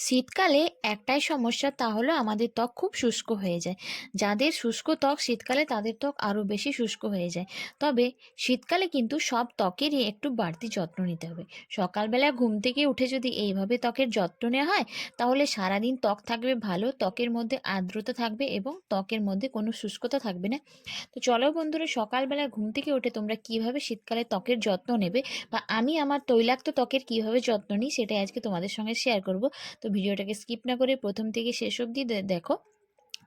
শীতকালে একটাই সমস্যা, তা হলো আমাদের ত্বক খুব শুষ্ক হয়ে যায়। যাদের শুষ্ক ত্বক শীতকালে তাদের ত্বক আরও বেশি শুষ্ক হয়ে যায়। তবে শীতকালে কিন্তু সব ত্বকেরই একটু বাড়তি যত্ন নিতে হবে। সকালবেলা ঘুম থেকে উঠে যদি এইভাবে ত্বকের যত্ন নেওয়া হয়, তাহলে সারাদিন ত্বক থাকবে ভালো, ত্বকের মধ্যে আর্দ্রতা থাকবে এবং ত্বকের মধ্যে কোনো শুষ্কতা থাকবে না। তো চলো বন্ধুরা, সকালবেলা ঘুম থেকে উঠে তোমরা কিভাবে শীতকালে ত্বকের যত্ন নেবে বা আমি আমার তৈলাক্ত ত্বকের কিভাবে যত্ন নিই সেটাই আজকে তোমাদের সঙ্গে শেয়ার করব। তো ভিডিওটাকে স্কিপ না করে প্রথম থেকে শেষ অবধি দেখো।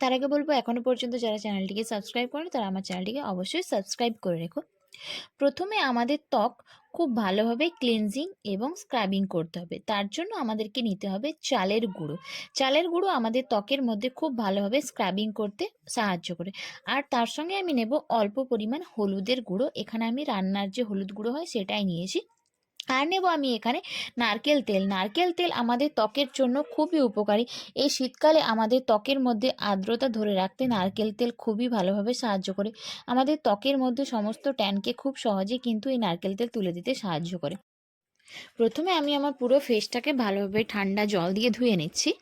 তার আগে বলবো, এখনো পর্যন্ত যারা চ্যানেলটিকে সাবস্ক্রাইব করেন তারা আমার চ্যানেলটিকে অবশ্যই সাবস্ক্রাইব করে রেখো। প্রথমে আমাদের ত্বক খুব ভালোভাবে ক্লিনজিং এবং স্ক্রাবিং করতে হবে। তার জন্য আমাদেরকে নিতে হবে চালের গুঁড়ো। চালের গুঁড়ো আমাদের ত্বকের মধ্যে খুব ভালোভাবে স্ক্রাবিং করতে সাহায্য করে। আর তার সঙ্গে আমি নেব অল্প পরিমাণ হলুদের গুঁড়ো। এখানে আমি রান্নার যে হলুদ গুঁড়ো হয় সেটাই নিয়েছি। আর নেব আমি এখানে নারকেল তেল। নারকেল তেল আমাদের ত্বকের জন্য খুবই উপকারী। এই শীতকালে আমাদের ত্বকের মধ্যে আর্দ্রতা ধরে রাখতে নারকেল তেল খুবই ভালোভাবে সাহায্য করে। আমাদের ত্বকের মধ্যে সমস্ত ট্যানকে খুব সহজে কিন্তু এই নারকেল তেল তুলে দিতে সাহায্য করে। প্রথমে আমি আমার পুরো ফেসটাকে ভালোভাবে ঠান্ডা জল দিয়ে ধুয়ে নিচ্ছি।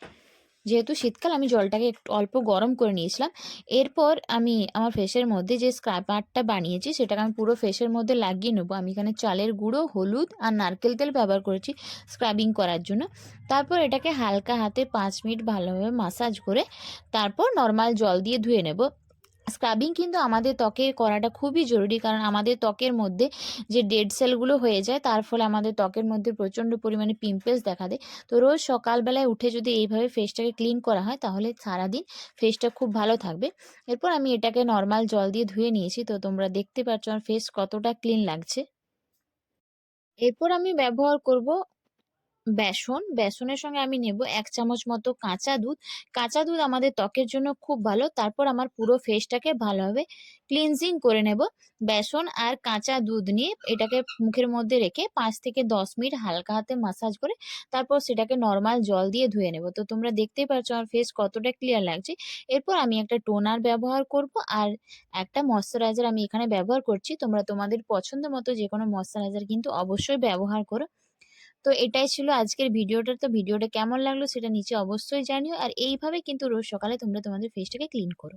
যেহেতু শীতকাল, আমি জলটাকে একটু অল্প গরম করে নিয়েছিলাম। এরপর আমি আমার ফেসের মধ্যে যে স্ক্রাবারটা বানিয়েছি সেটাকে আমি পুরো ফেসের মধ্যে লাগিয়ে নেবো। আমি এখানে চালের গুঁড়ো, হলুদ আর নারকেল তেল ব্যবহার করেছি স্ক্রাবিং করার জন্য। তারপর এটাকে হালকা হাতে 5 মিনিট ভালোভাবে মাসাজ করে তারপর নর্মাল জল দিয়ে ধুয়ে নেব। স্ক্রাবিং কিন্তু আমাদের ত্বকে করাটা খুবই জরুরি, কারণ আমাদের ত্বকের মধ্যে যে ডেড সেলগুলো হয়ে যায় তার ফলে আমাদের ত্বকের মধ্যে প্রচণ্ড পরিমাণে পিম্পলস দেখা দেয়। তো রোজ সকালবেলায় উঠে যদি এইভাবে ফেসটাকে ক্লিন করা হয় তাহলে সারাদিন ফেসটা খুব ভালো থাকবে। এরপর আমি এটাকে নর্মাল জল দিয়ে ধুয়ে নিয়েছি। তো তোমরা দেখতে পাচ্ছ আমার ফেস কতটা ক্লিন লাগছে। এরপর আমি ব্যবহার করব বেসন। বেসনের সঙ্গে আমি নেব ১ চামচ মতো কাঁচা দুধ। কাঁচা দুধ আমাদের ত্বকের জন্য খুব ভালো। তারপর আমার পুরো ফেসটাকে ভালোভাবে ক্লিনজিং করে নেব। বেসন আর কাঁচা দুধ নিয়ে এটাকে মুখের মধ্যে রেখে ৫ থেকে ১০ মিনিট হালকা হাতে মাসাজ করে তারপর সেটাকে নরমাল জল দিয়ে ধুয়ে নেব। তো তোমরা দেখতেই পাচ্ছ আমার ফেস কতটা ক্লিয়ার লাগছে। এরপর আমি একটা টোনার ব্যবহার করব আর একটা ময়েশ্চারাইজার আমি এখানে ব্যবহার করছি। তোমরা তোমাদের পছন্দ মতো যেকোনো ময়েশ্চারাইজার কিন্তু অবশ্যই ব্যবহার করো। তো এটাই ছিল আজকের ভিডিওটা। তো ভিডিওটা কেমন লাগলো সেটা নিচে অবশ্যই জানিও। আর এইভাবে কিন্তু রোজ সকালে তোমরা তোমাদের ফেসটাকে ক্লিন করো।